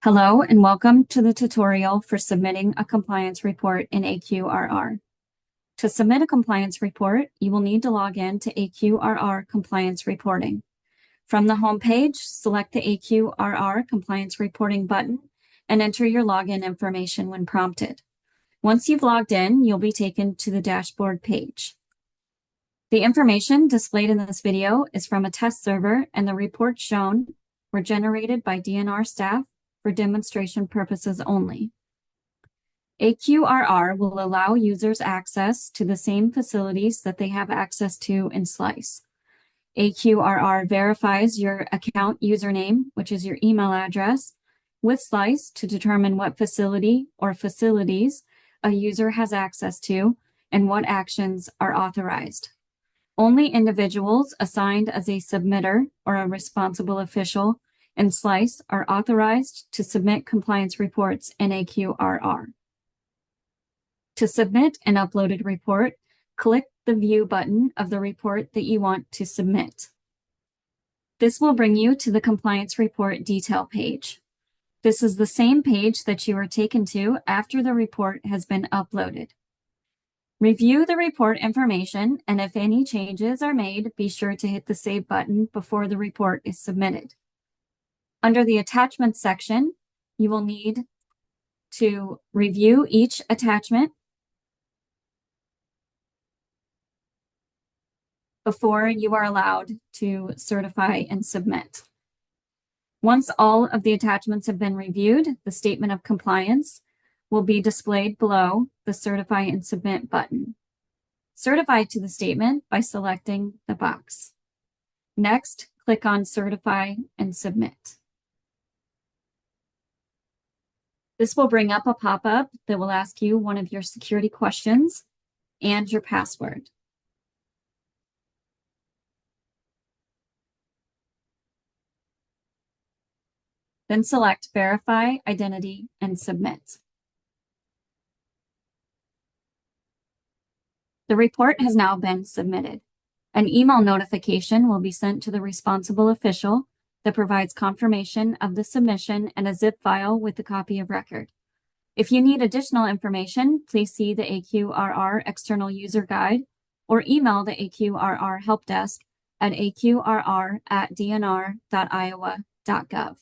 Hello and welcome to the tutorial for submitting a compliance report in AQRR. To submit a compliance report, you will need to log in to AQRR Compliance Reporting. From the home page, select the AQRR Compliance Reporting button and enter your login information when prompted. Once you've logged in, you'll be taken to the dashboard page. The information displayed in this video is from a test server, and the reports shown were generated by DNR staff for demonstration purposes only. AQRR will allow users access to the same facilities that they have access to in Slice. AQRR verifies your account username, which is your email address, with Slice to determine what facility or facilities a user has access to and what actions are authorized. Only individuals assigned as a submitter or a responsible official in Slice are authorized to submit compliance reports in AQRR. To submit an uploaded report, click the View button of the report that you want to submit. This will bring you to the compliance report detail page. This is the same page that you are taken to after the report has been uploaded. Review the report information, and if any changes are made, be sure to hit the Save button before the report is submitted. Under the Attachments section, you will need to review each attachment before you are allowed to certify and submit. Once all of the attachments have been reviewed, the Statement of Compliance will be displayed below the Certify and Submit button. Certify to the statement by selecting the box. Next, click on Certify and Submit. This will bring up a pop-up that will ask you one of your security questions and your password. Then select Verify Identity and Submit. The report has now been submitted. An email notification will be sent to the responsible official that provides confirmation of the submission and a zip file with the copy of record. If you need additional information, please see the AQRR External User Guide or email the AQRR Help Desk at aqrr@dnr.iowa.gov.